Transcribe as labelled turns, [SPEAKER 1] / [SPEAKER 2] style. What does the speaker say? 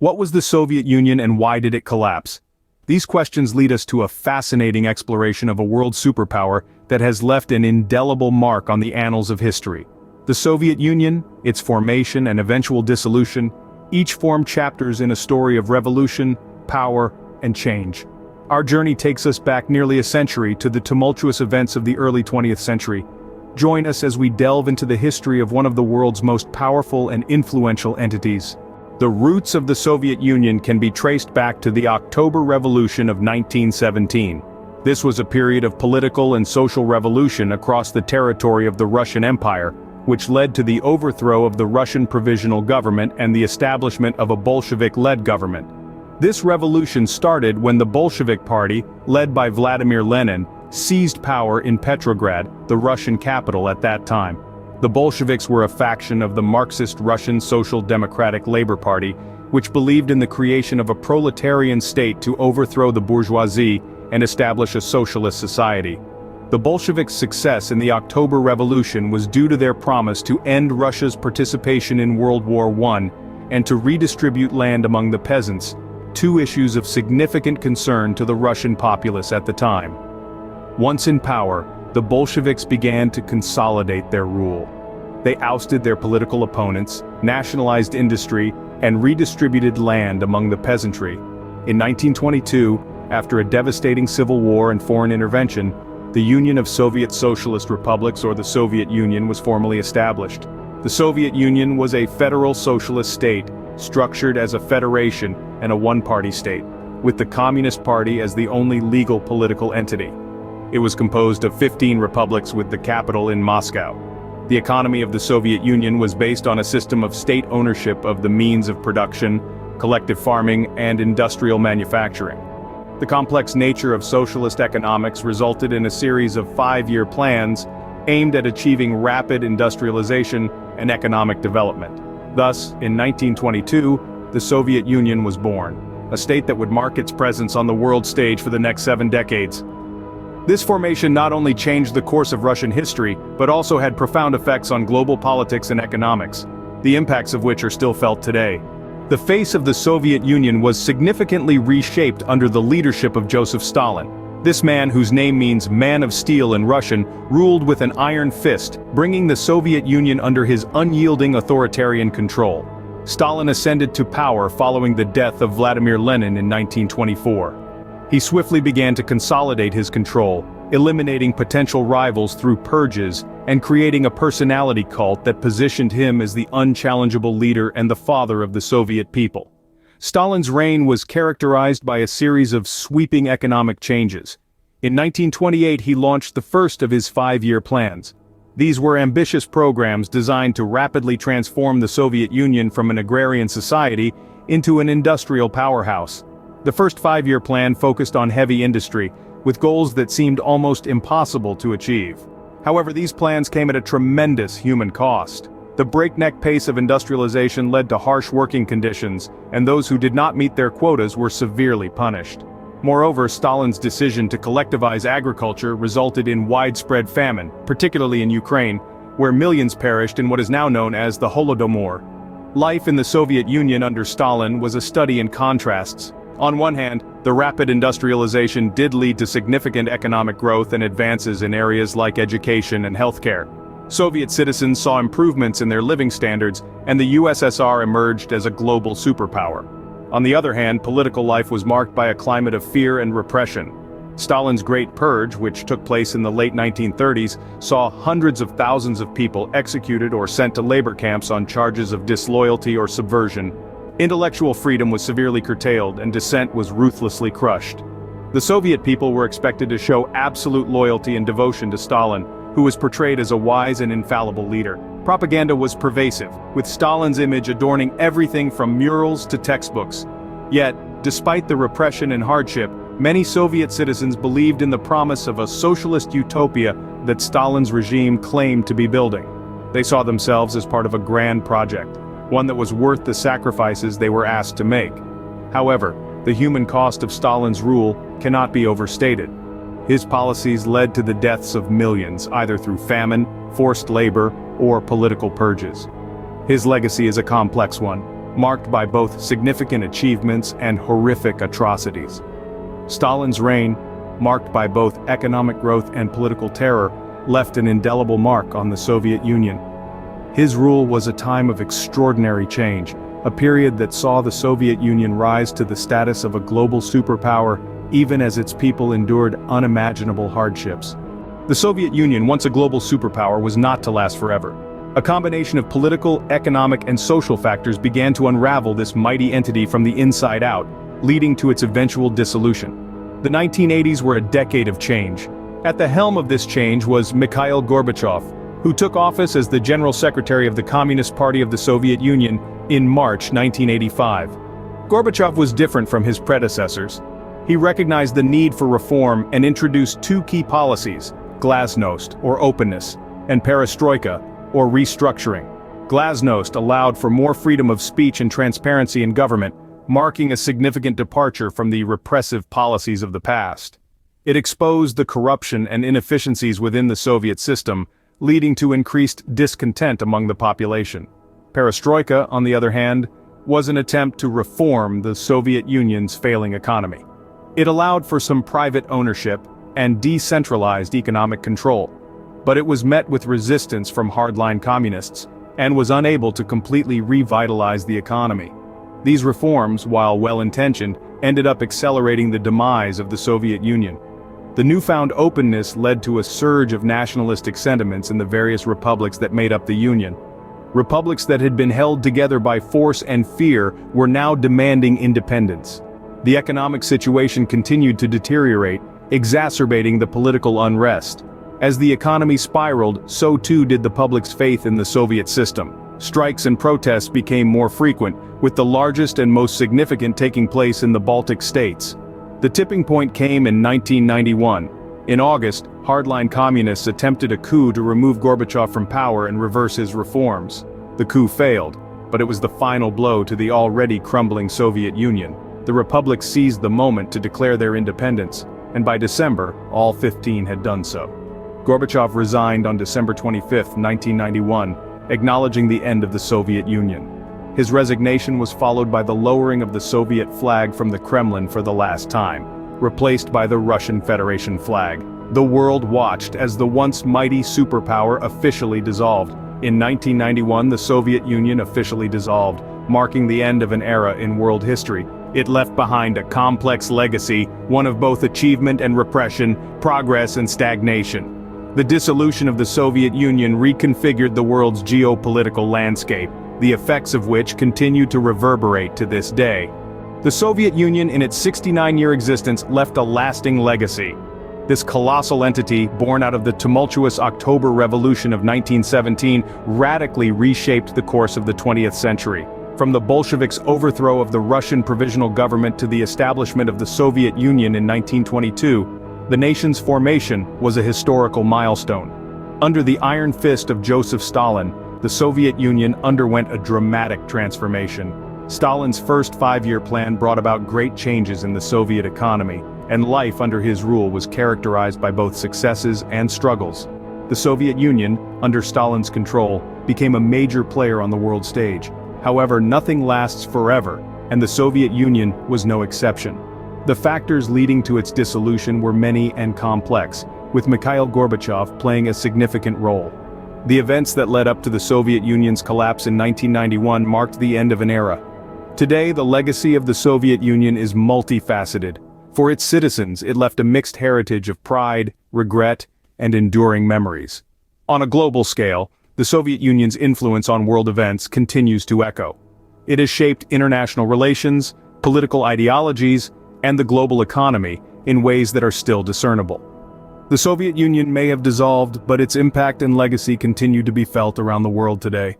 [SPEAKER 1] What was the Soviet Union and why did it collapse? These questions lead us to a fascinating exploration of a world superpower that has left an indelible mark on the annals of history. The Soviet Union, its formation and eventual dissolution, each form chapters in a story of revolution, power, and change. Our journey takes us back nearly a century to the tumultuous events of the early 20th century. Join us as we delve into the history of one of the world's most powerful and influential entities. The roots of the Soviet Union can be traced back to the October Revolution of 1917. This was a period of political and social revolution across the territory of the Russian Empire, which led to the overthrow of the Russian Provisional Government and the establishment of a Bolshevik-led government. This revolution started when the Bolshevik Party, led by Vladimir Lenin, seized power in Petrograd, the Russian capital at that time. The Bolsheviks were a faction of the Marxist Russian Social Democratic Labor Party, which believed in the creation of a proletarian state to overthrow the bourgeoisie and establish a socialist society. The Bolsheviks' success in the October Revolution was due to their promise to end Russia's participation in World War I and to redistribute land among the peasants, two issues of significant concern to the Russian populace at the time. Once in power, the Bolsheviks began to consolidate their rule. They ousted their political opponents, nationalized industry, and redistributed land among the peasantry. In 1922, after a devastating civil war and foreign intervention, the Union of Soviet Socialist Republics, or the Soviet Union, was formally established. The Soviet Union was a federal socialist state, structured as a federation and a one-party state, with the Communist Party as the only legal political entity. It was composed of 15 republics with the capital in Moscow. The economy of the Soviet Union was based on a system of state ownership of the means of production, collective farming, and industrial manufacturing. The complex nature of socialist economics resulted in a series of 5-year plans aimed at achieving rapid industrialization and economic development. Thus, in 1922, the Soviet Union was born, a state that would mark its presence on the world stage for the next 7 decades. This formation not only changed the course of Russian history, but also had profound effects on global politics and economics, the impacts of which are still felt today. The face of the Soviet Union was significantly reshaped under the leadership of Joseph Stalin. This man, whose name means man of steel in Russian, ruled with an iron fist, bringing the Soviet Union under his unyielding authoritarian control. Stalin ascended to power following the death of Vladimir Lenin in 1924. He swiftly began to consolidate his control, eliminating potential rivals through purges and creating a personality cult that positioned him as the unchallengeable leader and the father of the Soviet people. Stalin's reign was characterized by a series of sweeping economic changes. In 1928 he launched the first of his 5-year plans. These were ambitious programs designed to rapidly transform the Soviet Union from an agrarian society into an industrial powerhouse. The first 5-year plan focused on heavy industry, with goals that seemed almost impossible to achieve. However, these plans came at a tremendous human cost. The breakneck pace of industrialization led to harsh working conditions, and those who did not meet their quotas were severely punished. Moreover, Stalin's decision to collectivize agriculture resulted in widespread famine, particularly in Ukraine, where millions perished in what is now known as the Holodomor. Life in the Soviet Union under Stalin was a study in contrasts. On one hand, the rapid industrialization did lead to significant economic growth and advances in areas like education and healthcare. Soviet citizens saw improvements in their living standards, and the USSR emerged as a global superpower. On the other hand, political life was marked by a climate of fear and repression. Stalin's Great Purge, which took place in the late 1930s, saw hundreds of thousands of people executed or sent to labor camps on charges of disloyalty or subversion. Intellectual freedom was severely curtailed and dissent was ruthlessly crushed. The Soviet people were expected to show absolute loyalty and devotion to Stalin, who was portrayed as a wise and infallible leader. Propaganda was pervasive, with Stalin's image adorning everything from murals to textbooks. Yet, despite the repression and hardship, many Soviet citizens believed in the promise of a socialist utopia that Stalin's regime claimed to be building. They saw themselves as part of a grand project, one that was worth the sacrifices they were asked to make. However, the human cost of Stalin's rule cannot be overstated. His policies led to the deaths of millions, either through famine, forced labor, or political purges. His legacy is a complex one. marked by both significant achievements and horrific atrocities. Stalin's reign, marked by both economic growth and political terror, left an indelible mark on the Soviet Union. His rule was a time of extraordinary change, a period that saw the Soviet Union rise to the status of a global superpower, even as its people endured unimaginable hardships. The Soviet Union, once a global superpower, was not to last forever. A combination of political, economic, and social factors began to unravel this mighty entity from the inside out, leading to its eventual dissolution. The 1980s were a decade of change. At the helm of this change was Mikhail Gorbachev, who took office as the General Secretary of the Communist Party of the Soviet Union in March 1985. Gorbachev was different from his predecessors. He recognized the need for reform and introduced two key policies: glasnost, or openness, and perestroika, or restructuring. Glasnost allowed for more freedom of speech and transparency in government, marking a significant departure from the repressive policies of the past. It exposed the corruption and inefficiencies within the Soviet system, leading to increased discontent among the population. Perestroika, on the other hand, was an attempt to reform the Soviet Union's failing economy. It allowed for some private ownership and decentralized economic control, but it was met with resistance from hardline communists, and was unable to completely revitalize the economy. These reforms, while well-intentioned, ended up accelerating the demise of the Soviet Union. The newfound openness led to a surge of nationalistic sentiments in the various republics that made up the Union. Republics that had been held together by force and fear were now demanding independence. The economic situation continued to deteriorate, exacerbating the political unrest. As the economy spiraled, so too did the public's faith in the Soviet system. Strikes and protests became more frequent, with the largest and most significant taking place in the Baltic states. The tipping point came in 1991. In August, hardline communists attempted a coup to remove Gorbachev from power and reverse his reforms. The coup failed, but it was the final blow to the already crumbling Soviet Union. The republics seized the moment to declare their independence, and by December, all 15 had done so. Gorbachev resigned on December 25, 1991, acknowledging the end of the Soviet Union. His resignation was followed by the lowering of the Soviet flag from the Kremlin for the last time, replaced by the Russian Federation flag. The world watched as the once mighty superpower officially dissolved. In 1991, the Soviet Union officially dissolved, marking the end of an era in world history. It left behind a complex legacy, one of both achievement and repression, progress and stagnation. The dissolution of the Soviet Union reconfigured the world's geopolitical landscape, the effects of which continue to reverberate to this day. The Soviet Union, in its 69-year existence, left a lasting legacy. This colossal entity, born out of the tumultuous October Revolution of 1917, radically reshaped the course of the 20th century. From the Bolsheviks' overthrow of the Russian Provisional Government to the establishment of the Soviet Union in 1922, the nation's formation was a historical milestone. Under the iron fist of Joseph Stalin, the Soviet Union underwent a dramatic transformation. Stalin's first five-year plan brought about great changes in the Soviet economy, and life under his rule was characterized by both successes and struggles. The Soviet Union, under Stalin's control, became a major player on the world stage. However, nothing lasts forever, and the Soviet Union was no exception. The factors leading to its dissolution were many and complex, with Mikhail Gorbachev playing a significant role. The events that led up to the Soviet Union's collapse in 1991 marked the end of an era. Today, the legacy of the Soviet Union is multifaceted. For its citizens, it left a mixed heritage of pride, regret, and enduring memories. On a global scale, the Soviet Union's influence on world events continues to echo. It has shaped international relations, political ideologies, and the global economy in ways that are still discernible. The Soviet Union may have dissolved, but its impact and legacy continue to be felt around the world today.